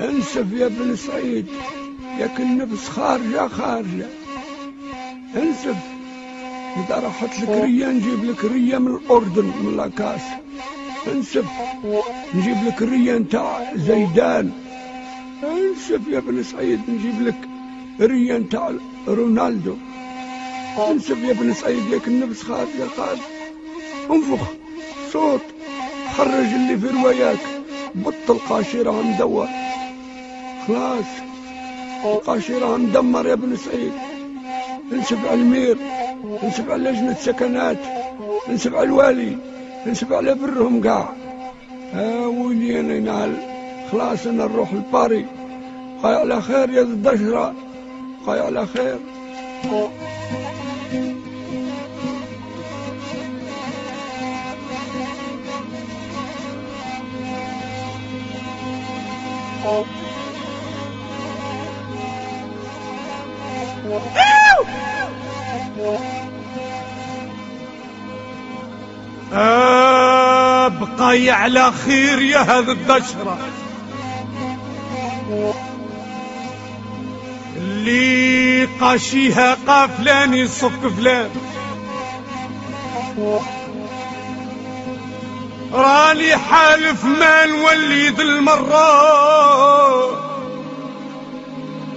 انسف يا بن سعيد، ياك النفس خارجة خارجة. انسف، إذا راحت لك رية نجيب لك رية من الأردن من لاكاس. انسف، نجيب لك رية نتاع زيدان. انسف يا بن سعيد، نجيب لك رية نتاع رونالدو. انسف يا بن سعيد، ياك النفس خارجة خارجة. انفخ صوت، خرج اللي في رواياك، بطل قاشرة مدور. خلاص القاشرة مدمر يا بن سعيد. انسب على المير، انسب على لجنة سكنات، انسب على الوالي، انسب على برهم قاع. ويلي انا ينال. خلاص انا نروح لباري. قاي على خير يا الدشرة، قاي على خير. بقاي على خير يا هذا الدشرة اللي قاشيها قافلان يصك فلان. راني حالف ما نولي ذي المرة،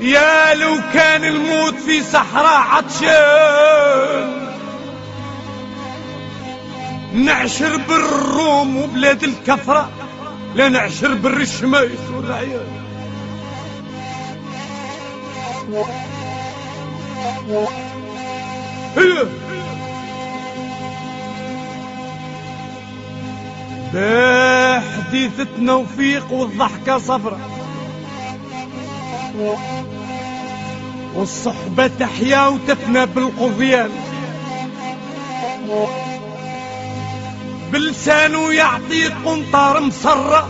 يا لو كان الموت في صحراء عطشان. نعشر بالروم وبلاد الكفرة، لا نعشر بالرشميس والرعيان. بحديث توفيق والضحكة صفرة، والصحبة تحيا وتفنى بالقضيان. بلسانه يعطيك قنطار مسرة،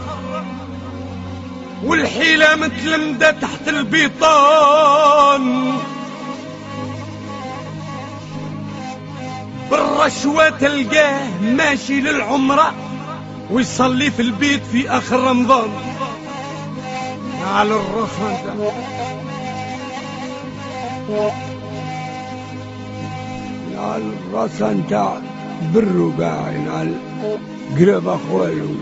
والحيلة متلمدة تحت البيطان. بالرشوة تلقاه ماشي للعمرة، ويصلي في البيت في آخر رمضان. على الرخان على الراس نتاع برو قاعد على قرب اخوالو.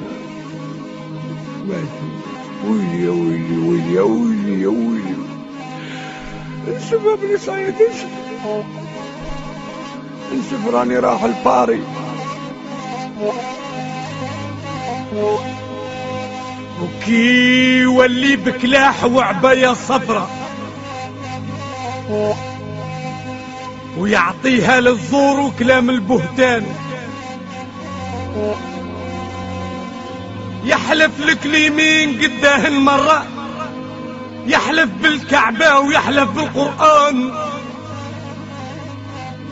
ويلي يا ويلي ويلي يا ويلي يا ويلي. انسف يا بن سعيد، انسف انسف، راني راح الباري. وكي ولي بكلاح وعباية صفرة، ويعطيها للزور وكلام البهتان. يحلف لك اليمين قداه المرة، يحلف بالكعبة ويحلف بالقرآن،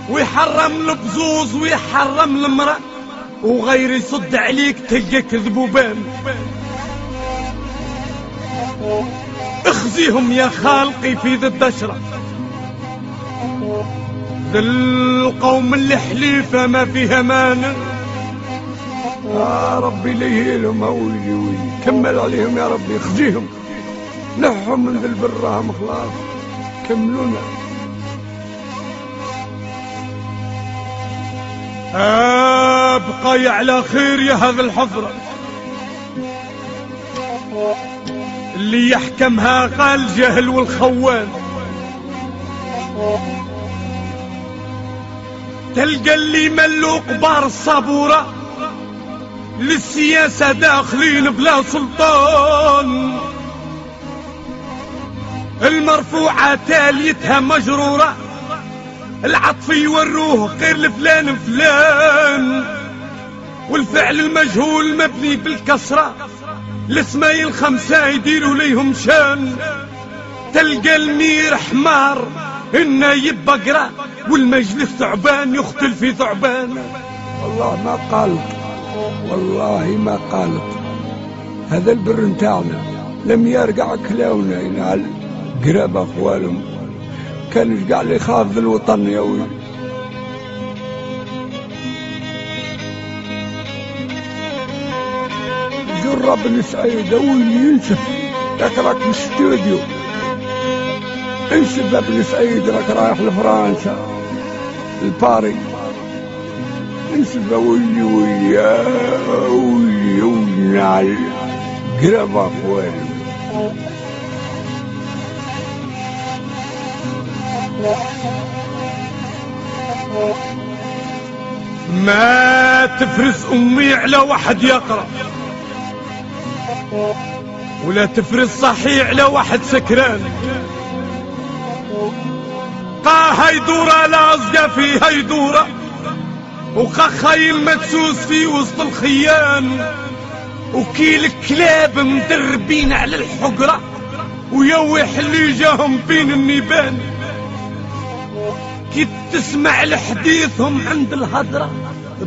ويحرم البزوز ويحرم المرأة، وغير يصد عليك تلقى كذبوبان. اخزيهم يا خالقي في ذي الدشرة، ذي القوم اللي حليفة ما فيها مانع. ربي ليهيلهم. ويلي ويلي، كمل عليهم يا ربي، اخزيهم، نحهم من ذي البراهم. خلاص كملونا. بقاي على خير يا هذا الحفرة اللي يحكمها قال الجهل والخوان. تلقى اللي ملوا قبار الصابورة للسياسة داخلين بلا سلطان. المرفوعة تاليتها مجرورة، العطف يوروه غير لفلان فلان، والفعل المجهول مبني بالكسرة، الاسماء الخمسة يديروا ليهم شان. تلقى المير حمار النايب بقرة، والمجلس ثعبان يقتل في ثعبان. والله ما قالت، والله ما قالت. هذا البر نتاعنا لم يرجع كلاونا ينال قراب اخوالهم. كان يرجع لي خاف الوطن يا ويلي. مرة بن سعيد ويلي ينسف راك في الاستوديو، انسف بن سعيد راك رايح لفرنسا لباري، انسف ويلي ويلي ويلي ويلي على قربة خوالي. ما تفرس أمي على واحد يقرأ، ولا تفرس صحي على واحد سكران. هاي دورة لازقة في هاي دورة، وخايل مدسوس في وسط الخيان، وكيل الكلاب مدربين على الحقرة، ويوح اللي جاهم بين النيبان. كي تسمع لحديثهم عند الهدرة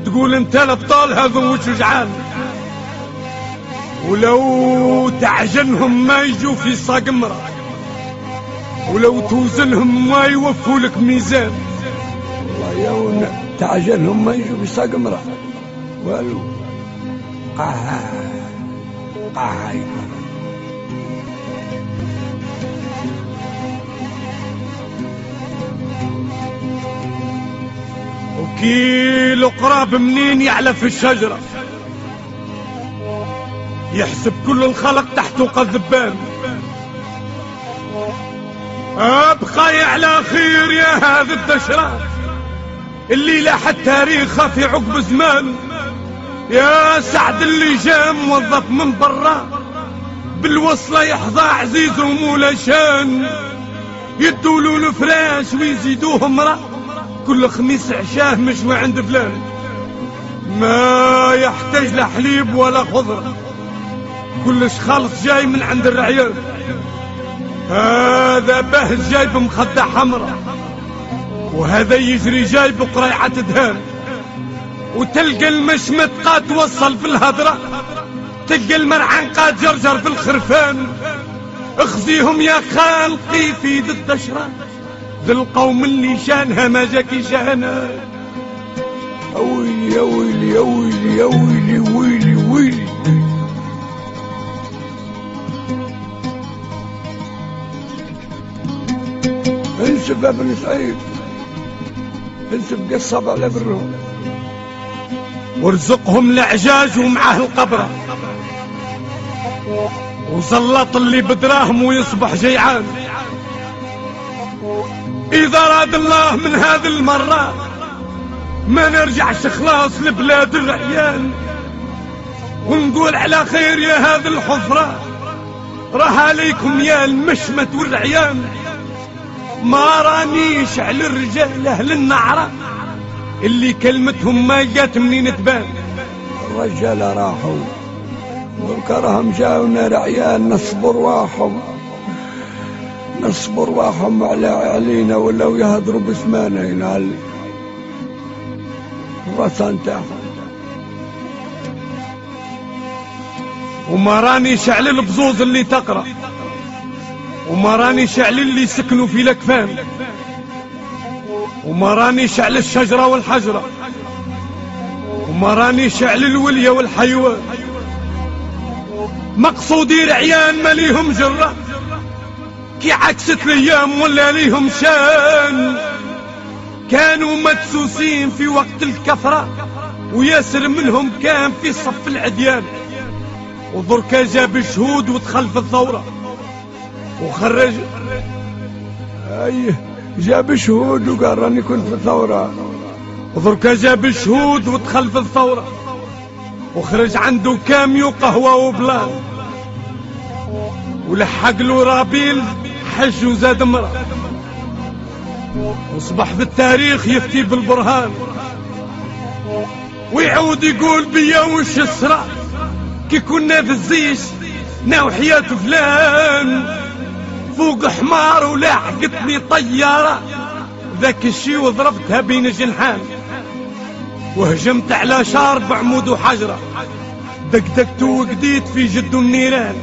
تقول انت الابطال هذو وشجعان، ولو تعجنهم ما يجوا في صقمرة، ولو توزنهم ما يوفوا لك ميزان. والله يا تعجنهم ما يجوا في صقمرة والو. وكيلو قراب منين يعلى في الشجرة، يحسب كل الخلق تحته قذبان. ابقى على خير يا هذا الدشرة اللي لاحت تاريخها في عقب زمان. يا سعد اللي جاء موظف من برا بالوصلة يحظى عزيز ومولا شان، يدولوا له فراش ويزيدوه مرأة، كل خميس عشاه مشوى عند فلان. ما يحتاج لا حليب ولا خضرة، كلش خالص جاي من عند الرعيان. هذا بهز جاي بمخدة حمراء، وهذا يجري جاي بقريعة دهان. وتلقى المشمت قاد توصل في الهدرة، تلقى المرعان قاد جرجر في الخرفان. اخزيهم يا خالقي في ذي الدشرة، ذي القوم اللي شانها ما جاكي شانها. ويلي يا ويلي يا ويلي يا ويلي ويلي ويلي. انسب يا بن سعيد، انسب قصب على برهم، وارزقهم العجاج ومعاه القبرة، وسلط اللي بدراهم ويصبح جيعان. إذا راد الله من هذه المرة ما نرجعش خلاص لبلاد الرعيان، ونقول على خير يا هذه الحفرة، راه عليكم يا المشمت والرعيان. ما رانيش على الرجال أهل النعرة اللي كلمتهم ما جات منين تبان. الرجال راحوا والكرهم جاونا رعيان، نصبر واحهم علينا ولو يهدروا باسمانا ينال الرسان تاعهم. وما راني شعل البزوز اللي تقرأ، وما راني شعل اللي سكنوا في الأكفان، وما راني شعل الشجرة والحجرة، وما راني شعل الولية والحيوان. مقصودي رعيان ما ليهم جرة، كي عكست الايام ولا ليهم شان. كانوا مدسوسين في وقت الكثرة، وياسر منهم كان في صف العديان. وضركا جاب شهود ودخل في الثورة وخرج. جاب شهود وقال راني كنت في الثورة. وضركا جاب شهود ودخل في الثورة، وخرج عنده كاميو قهوة وبلان، ولحق له رابيل حج وزاد مرة. وصبح بالتاريخ يفتي بالبرهان، ويعود يقول بيا وش السرع كي كنا في الزيش ناوحيات فلان. فوق حمار ولاحقتني طيارة، ذاك الشي وضربتها بين جنحان. وهجمت على شار بعمود وحجرة، دقدقت وقديت في جد النيران.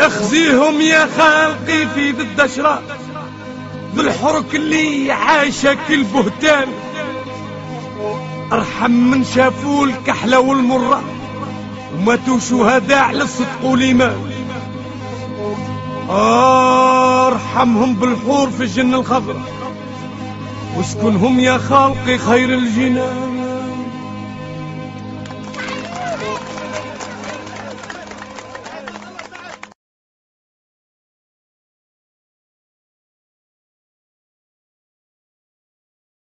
اخزيهم يا خالقي في ذي الدشرة، ذي الحرك اللي عايشة كل بهتان. ارحم من شافوا الكحلة والمرة، وماتوا شهداء على الصدق والإيمان. ارحمهم بالحور في الجنة الخضراء، واسكنهم يا خالقي خير الجنان.